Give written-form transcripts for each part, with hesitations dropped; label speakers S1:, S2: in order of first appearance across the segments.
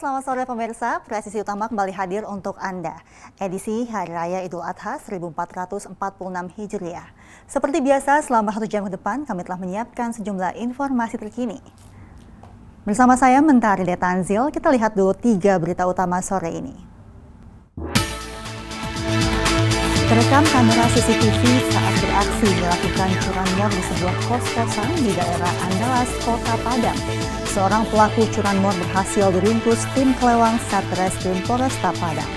S1: Selamat sore pemirsa. Presisi Utama kembali hadir untuk Anda. Edisi Hari Raya Idul Adha 1446 Hijriah. Seperti biasa, selama 1 jam ke depan kami telah menyiapkan sejumlah informasi terkini. Bersama saya Mentari Detanzil, kita lihat dulu 3 berita utama sore ini. Terekam kamera CCTV saat beraksi melakukan curanmor di sebuah kos-kosan di daerah Andalas, Kota Padang. Seorang pelaku curanmor berhasil diringkus tim kelewang Satreskrim Polresta Padang.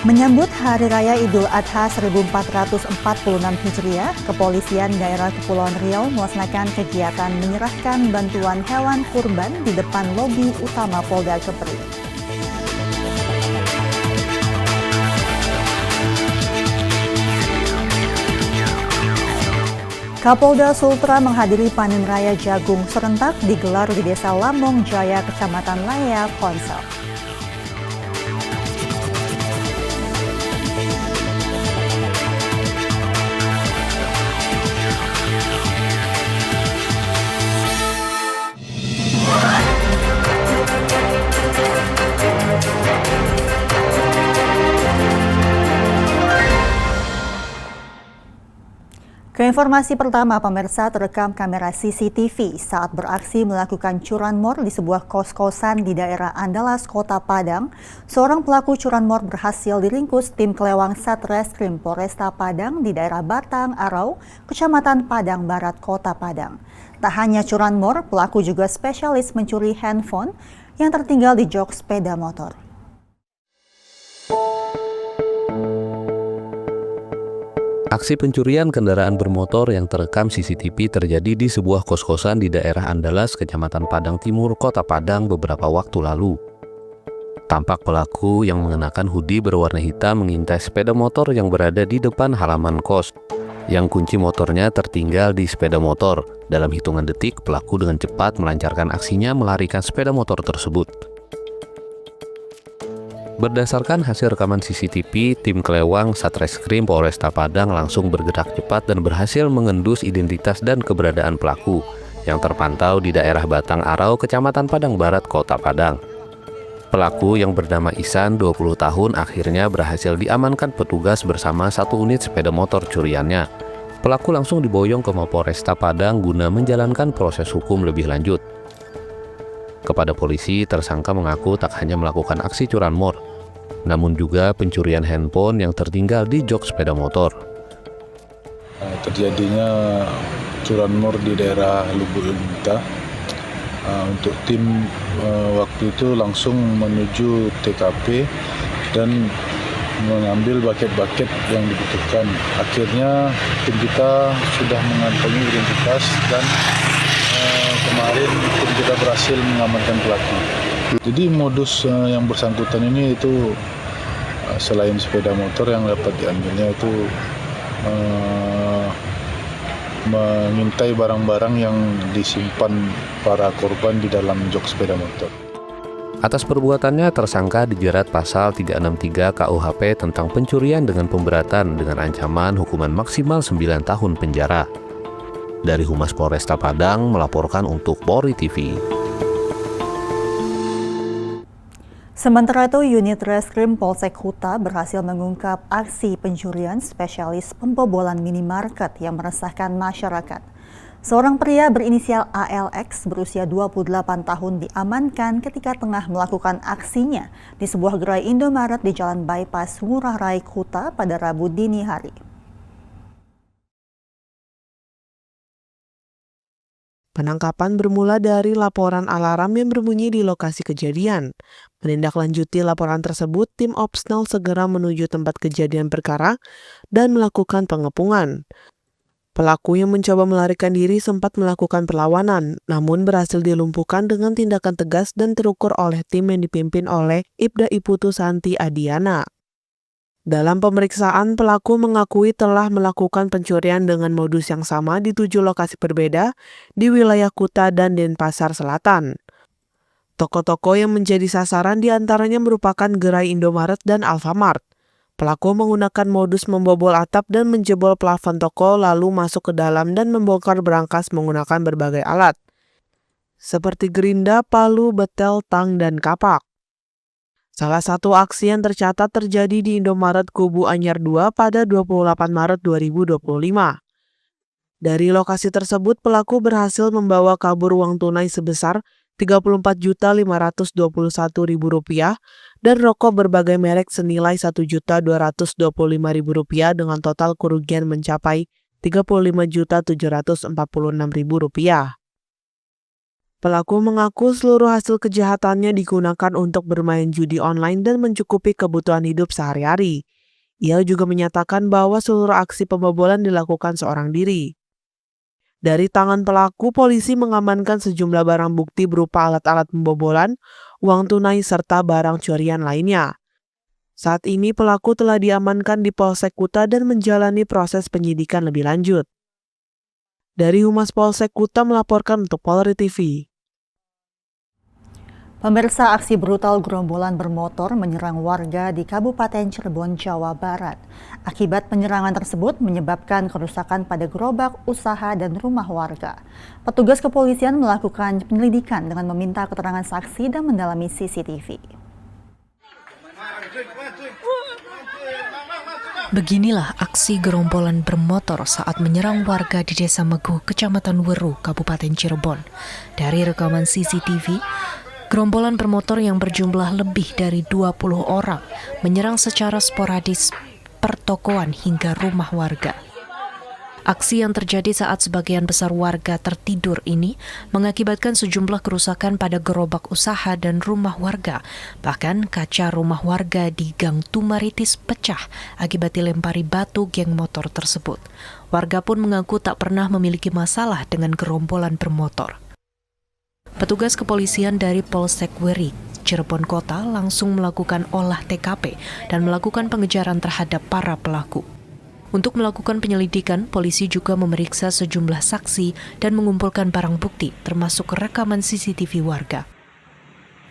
S1: Menyambut Hari Raya Idul Adha 1446 Hijriah, Kepolisian Daerah Kepulauan Riau melaksanakan kegiatan menyerahkan bantuan hewan kurban di depan lobi utama Polda Kepri. Kapolda Sultra menghadiri panen raya jagung serentak digelar di Desa Lamong Jaya, Kecamatan Laya, Konsel. Keinformasi pertama, pemirsa, terekam kamera CCTV saat beraksi melakukan curanmor di sebuah kos-kosan di daerah Andalas, Kota Padang. Seorang pelaku curanmor berhasil diringkus tim kelewang Satreskrim Polresta Padang di daerah Batang Arau, Kecamatan Padang Barat, Kota Padang. Tak hanya curanmor, pelaku juga spesialis mencuri handphone yang tertinggal di jok sepeda motor.
S2: Aksi pencurian kendaraan bermotor yang terekam CCTV terjadi di sebuah kos-kosan di daerah Andalas, Kecamatan Padang Timur, Kota Padang beberapa waktu lalu. Tampak pelaku yang mengenakan hoodie berwarna hitam mengintai sepeda motor yang berada di depan halaman kos, yang kunci motornya tertinggal di sepeda motor. Dalam hitungan detik, pelaku dengan cepat melancarkan aksinya melarikan sepeda motor tersebut. Berdasarkan hasil rekaman CCTV, tim kelewang Satreskrim Polresta Padang langsung bergerak cepat dan berhasil mengendus identitas dan keberadaan pelaku yang terpantau di daerah Batang Arau, Kecamatan Padang Barat, Kota Padang. Pelaku yang bernama Ihsan, 20 tahun, akhirnya berhasil diamankan petugas bersama 1 unit sepeda motor curiannya. Pelaku langsung diboyong ke Mapolresta Padang guna menjalankan proses hukum lebih lanjut. Kepada polisi, tersangka mengaku tak hanya melakukan aksi curanmor, namun juga pencurian handphone yang tertinggal di jok sepeda motor.
S3: Terjadinya curanmor di daerah Lubuk Lintas. Untuk tim waktu itu langsung menuju TKP dan mengambil bucket-bucket yang dibutuhkan. Akhirnya tim kita sudah mengantongi identitas dan kemarin tim kita berhasil mengamankan pelaku. Jadi modus yang bersangkutan ini itu selain sepeda motor yang dapat diambilnya itu mengintai barang-barang yang disimpan para korban di dalam jok sepeda motor.
S2: Atas perbuatannya, tersangka dijerat pasal 363 KUHP tentang pencurian dengan pemberatan dengan ancaman hukuman maksimal 9 tahun penjara. Dari Humas Polresta Padang melaporkan untuk Polri TV.
S1: Sementara itu, unit Reskrim Polsek Kuta berhasil mengungkap aksi pencurian spesialis pembobolan minimarket yang meresahkan masyarakat. Seorang pria berinisial ALX berusia 28 tahun diamankan ketika tengah melakukan aksinya di sebuah gerai Indomaret di Jalan Bypass Ngurah Rai Kuta pada Rabu dini hari.
S4: Penangkapan bermula dari laporan alarm yang berbunyi di lokasi kejadian. Menindaklanjuti laporan tersebut, tim Opsnal segera menuju tempat kejadian perkara dan melakukan pengepungan. Pelaku yang mencoba melarikan diri sempat melakukan perlawanan, namun berhasil dilumpuhkan dengan tindakan tegas dan terukur oleh tim yang dipimpin oleh Ibda Iputu Santi Adiana. Dalam pemeriksaan, pelaku mengakui telah melakukan pencurian dengan modus yang sama di 7 lokasi berbeda di wilayah Kuta dan Denpasar Selatan. Toko-toko yang menjadi sasaran diantaranya merupakan gerai Indomaret dan Alfamart. Pelaku menggunakan modus membobol atap dan menjebol plafon toko lalu masuk ke dalam dan membongkar berangkas menggunakan berbagai alat, seperti gerinda, palu, betel, tang, dan kapak. Salah satu aksi yang tercatat terjadi di Indomaret Kubu Anyar 2 pada 28 Maret 2025. Dari lokasi tersebut, pelaku berhasil membawa kabur uang tunai sebesar Rp34.521.000 dan rokok berbagai merek senilai Rp1.225.000 dengan total kerugian mencapai Rp35.746.000. Pelaku mengaku seluruh hasil kejahatannya digunakan untuk bermain judi online dan mencukupi kebutuhan hidup sehari-hari. Ia juga menyatakan bahwa seluruh aksi pembobolan dilakukan seorang diri. Dari tangan pelaku, polisi mengamankan sejumlah barang bukti berupa alat-alat pembobolan, uang tunai, serta barang curian lainnya. Saat ini pelaku telah diamankan di Polsek Kuta dan menjalani proses penyidikan lebih lanjut. Dari Humas Polsek Kuta melaporkan untuk Polri TV.
S1: Pemirsa, aksi brutal gerombolan bermotor menyerang warga di Kabupaten Cirebon, Jawa Barat. Akibat penyerangan tersebut menyebabkan kerusakan pada gerobak, usaha, dan rumah warga. Petugas kepolisian melakukan penyelidikan dengan meminta keterangan saksi dan mendalami CCTV.
S5: Beginilah aksi gerombolan bermotor saat menyerang warga di Desa Meguh, Kecamatan Weru, Kabupaten Cirebon. Dari rekaman CCTV, gerombolan bermotor yang berjumlah lebih dari 20 orang menyerang secara sporadis pertokoan hingga rumah warga. Aksi yang terjadi saat sebagian besar warga tertidur ini mengakibatkan sejumlah kerusakan pada gerobak usaha dan rumah warga. Bahkan kaca rumah warga di Gang Tumaritis pecah akibat dilempari batu geng motor tersebut. Warga pun mengaku tak pernah memiliki masalah dengan gerombolan bermotor. Petugas kepolisian dari Polsek Weri, Cirebon Kota langsung melakukan olah TKP dan melakukan pengejaran terhadap para pelaku. Untuk melakukan penyelidikan, polisi juga memeriksa sejumlah saksi dan mengumpulkan barang bukti, termasuk rekaman CCTV warga.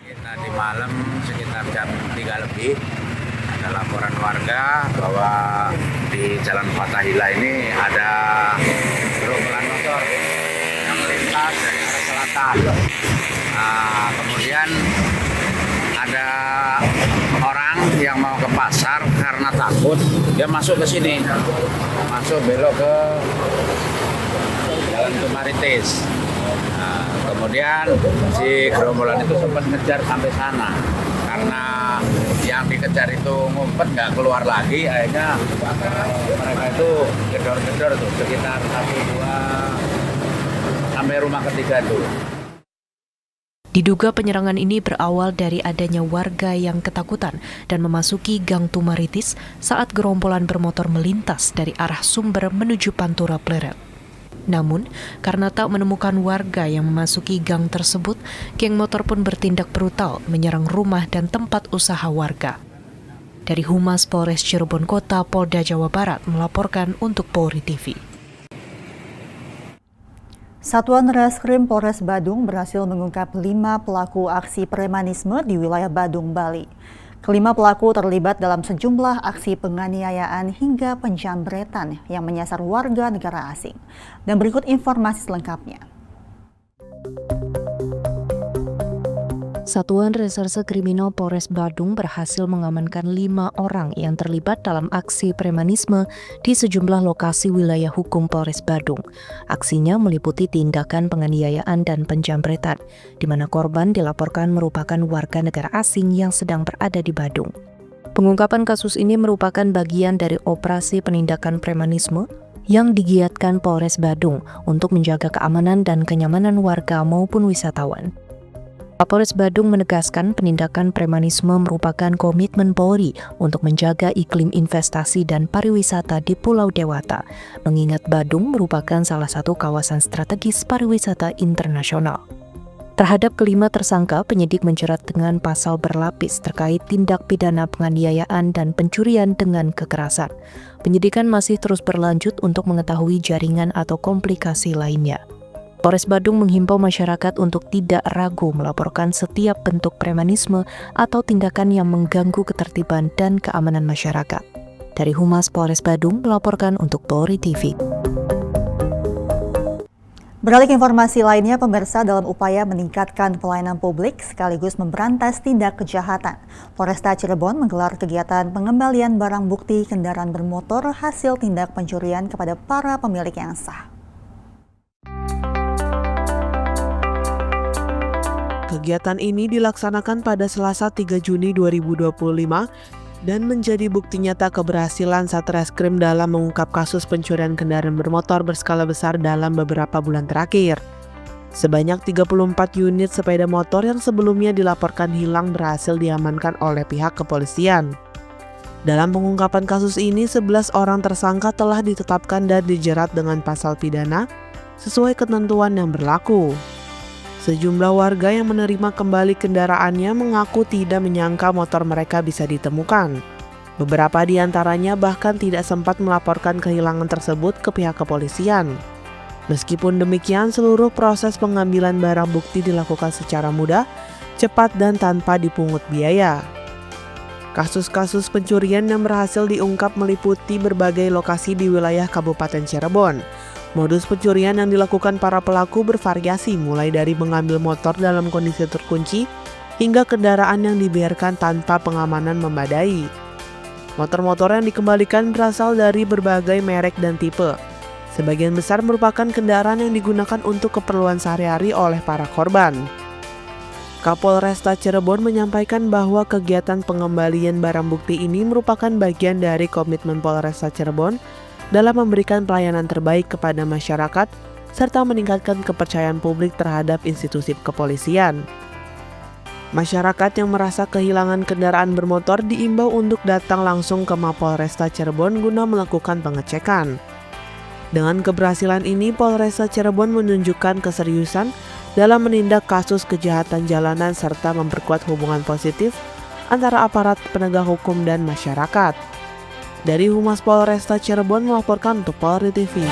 S6: Tadi malam sekitar jam 3 lebih, ada laporan warga bahwa di Jalan Fathahillah ini ada gerombolan motor yang melintas dari arah selatan. Nah, kemudian ada orang yang mau ke pasar karena takut, dia masuk ke sini, masuk belok ke Jalan Tumaritis. Nah, kemudian si gerombolan itu sempat ngejar sampai sana, karena yang dikejar itu ngumpet nggak keluar lagi, akhirnya mereka itu gedor-gedor tuh sekitar 1-2 sampai rumah ketiga tuh.
S5: Diduga penyerangan ini berawal dari adanya warga yang ketakutan dan memasuki Gang Tumaritis saat gerombolan bermotor melintas dari arah Sumber menuju Pantura Pleret. Namun, karena tak menemukan warga yang memasuki gang tersebut, geng motor pun bertindak brutal menyerang rumah dan tempat usaha warga. Dari Humas Polres Cirebon Kota, Polda Jawa Barat melaporkan untuk Polri TV.
S1: Satuan Reskrim Polres Badung berhasil mengungkap 5 pelaku aksi premanisme di wilayah Badung, Bali. Kelima pelaku terlibat dalam sejumlah aksi penganiayaan hingga penjambretan yang menyasar warga negara asing. Dan berikut informasi selengkapnya.
S5: Satuan Reserse Kriminal Polres Badung berhasil mengamankan 5 orang yang terlibat dalam aksi premanisme di sejumlah lokasi wilayah hukum Polres Badung. Aksinya meliputi tindakan penganiayaan dan penjambretan, di mana korban dilaporkan merupakan warga negara asing yang sedang berada di Badung. Pengungkapan kasus ini merupakan bagian dari operasi penindakan premanisme yang digiatkan Polres Badung untuk menjaga keamanan dan kenyamanan warga maupun wisatawan. Kapolres Badung menegaskan penindakan premanisme merupakan komitmen Polri untuk menjaga iklim investasi dan pariwisata di Pulau Dewata, mengingat Badung merupakan salah satu kawasan strategis pariwisata internasional. Terhadap kelima tersangka, penyidik menjerat dengan pasal berlapis terkait tindak pidana penganiayaan dan pencurian dengan kekerasan. Penyidikan masih terus berlanjut untuk mengetahui jaringan atau komplikasi lainnya. Polres Badung menghimbau masyarakat untuk tidak ragu melaporkan setiap bentuk premanisme atau tindakan yang mengganggu ketertiban dan keamanan masyarakat. Dari Humas Polres Badung melaporkan untuk Polri TV.
S1: Beralih ke informasi lainnya, pemirsa, dalam upaya meningkatkan pelayanan publik sekaligus memberantas tindak kejahatan, Polresta Cirebon menggelar kegiatan pengembalian barang bukti kendaraan bermotor hasil tindak pencurian kepada para pemilik yang sah.
S4: Kegiatan ini dilaksanakan pada Selasa 3 Juni 2025 dan menjadi bukti nyata keberhasilan Satreskrim dalam mengungkap kasus pencurian kendaraan bermotor berskala besar dalam beberapa bulan terakhir. Sebanyak 34 unit sepeda motor yang sebelumnya dilaporkan hilang berhasil diamankan oleh pihak kepolisian. Dalam pengungkapan kasus ini, 11 orang tersangka telah ditetapkan dan dijerat dengan pasal pidana sesuai ketentuan yang berlaku. Sejumlah warga yang menerima kembali kendaraannya mengaku tidak menyangka motor mereka bisa ditemukan. Beberapa di antaranya bahkan tidak sempat melaporkan kehilangan tersebut ke pihak kepolisian. Meskipun demikian, seluruh proses pengambilan barang bukti dilakukan secara mudah, cepat dan tanpa dipungut biaya. Kasus-kasus pencurian yang berhasil diungkap meliputi berbagai lokasi di wilayah Kabupaten Cirebon. Modus pencurian yang dilakukan para pelaku bervariasi mulai dari mengambil motor dalam kondisi terkunci hingga kendaraan yang dibiarkan tanpa pengamanan memadai. Motor-motor yang dikembalikan berasal dari berbagai merek dan tipe. Sebagian besar merupakan kendaraan yang digunakan untuk keperluan sehari-hari oleh para korban. Kapolresta Cirebon menyampaikan bahwa kegiatan pengembalian barang bukti ini merupakan bagian dari komitmen Polresta Cirebon dalam memberikan pelayanan terbaik kepada masyarakat serta meningkatkan kepercayaan publik terhadap institusi kepolisian. Masyarakat yang merasa kehilangan kendaraan bermotor diimbau untuk datang langsung ke Mapolresta Cirebon guna melakukan pengecekan. Dengan keberhasilan ini, Polresta Cirebon menunjukkan keseriusan dalam menindak kasus kejahatan jalanan serta memperkuat hubungan positif antara aparat penegak hukum dan masyarakat. Dari Humas Polresta Cirebon melaporkan untuk Polri TV.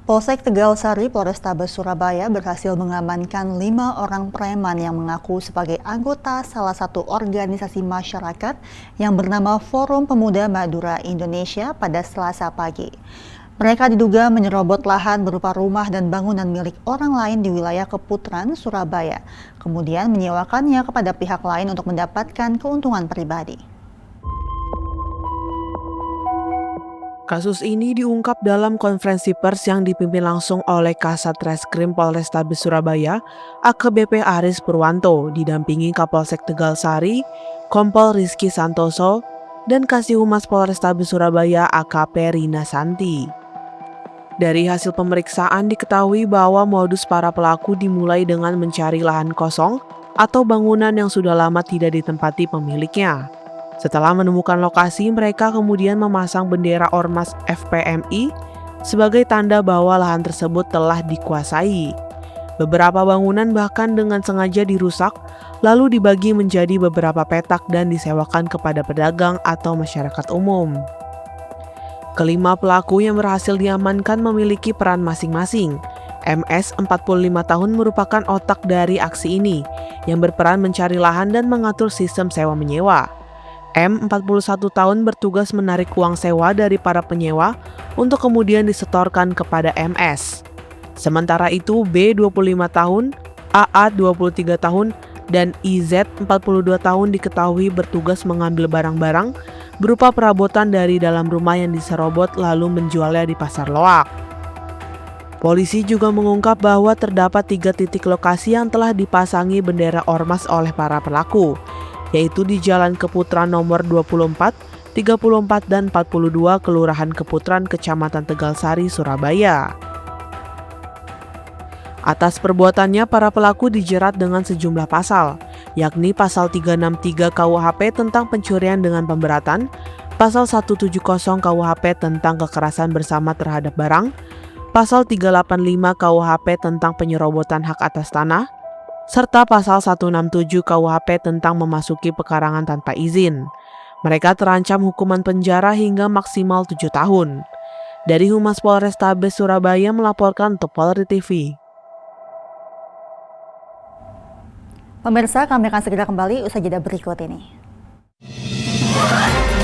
S1: Polsek Tegalsari, Polrestabes Surabaya berhasil mengamankan 5 orang preman yang mengaku sebagai anggota salah satu organisasi masyarakat yang bernama Forum Pemuda Madura Indonesia pada Selasa pagi. Mereka diduga menyerobot lahan berupa rumah dan bangunan milik orang lain di wilayah Keputaran, Surabaya, kemudian menyewakannya kepada pihak lain untuk mendapatkan keuntungan pribadi.
S4: Kasus ini diungkap dalam konferensi pers yang dipimpin langsung oleh Kasat Reskrim Polrestabes Surabaya, AKBP Aris Purwanto, didampingi Kapolsek Tegalsari, Kompol Rizky Santoso, dan Kasih Humas Polrestabes Surabaya AKP Rina Santi. Dari hasil pemeriksaan diketahui bahwa modus para pelaku dimulai dengan mencari lahan kosong atau bangunan yang sudah lama tidak ditempati pemiliknya. Setelah menemukan lokasi, mereka kemudian memasang bendera Ormas FPMI sebagai tanda bahwa lahan tersebut telah dikuasai. Beberapa bangunan bahkan dengan sengaja dirusak, lalu dibagi menjadi beberapa petak dan disewakan kepada pedagang atau masyarakat umum. Kelima pelaku yang berhasil diamankan memiliki peran masing-masing. MS 45 tahun merupakan otak dari aksi ini, yang berperan mencari lahan dan mengatur sistem sewa-menyewa. M 41 tahun bertugas menarik uang sewa dari para penyewa untuk kemudian disetorkan kepada MS. Sementara itu B 25 tahun, AA 23 tahun, dan IZ 42 tahun diketahui bertugas mengambil barang-barang berupa perabotan dari dalam rumah yang diserobot lalu menjualnya di pasar loak. Polisi juga mengungkap bahwa terdapat 3 titik lokasi yang telah dipasangi bendera ormas oleh para pelaku, yaitu di Jalan Keputaran nomor 24, 34, dan 42 Kelurahan Keputaran, Kecamatan Tegalsari, Surabaya. Atas perbuatannya, para pelaku dijerat dengan sejumlah pasal, yakni Pasal 363 KUHP tentang pencurian dengan pemberatan, Pasal 170 KUHP tentang kekerasan bersama terhadap barang, Pasal 385 KUHP tentang penyerobotan hak atas tanah, serta Pasal 167 KUHP tentang memasuki pekarangan tanpa izin. Mereka terancam hukuman penjara hingga maksimal 7 tahun. Dari Humas Polrestabes Surabaya melaporkan untuk Polri TV.
S1: Pemirsa, kami akan segera kembali usai jeda berikut ini.
S7: Bye.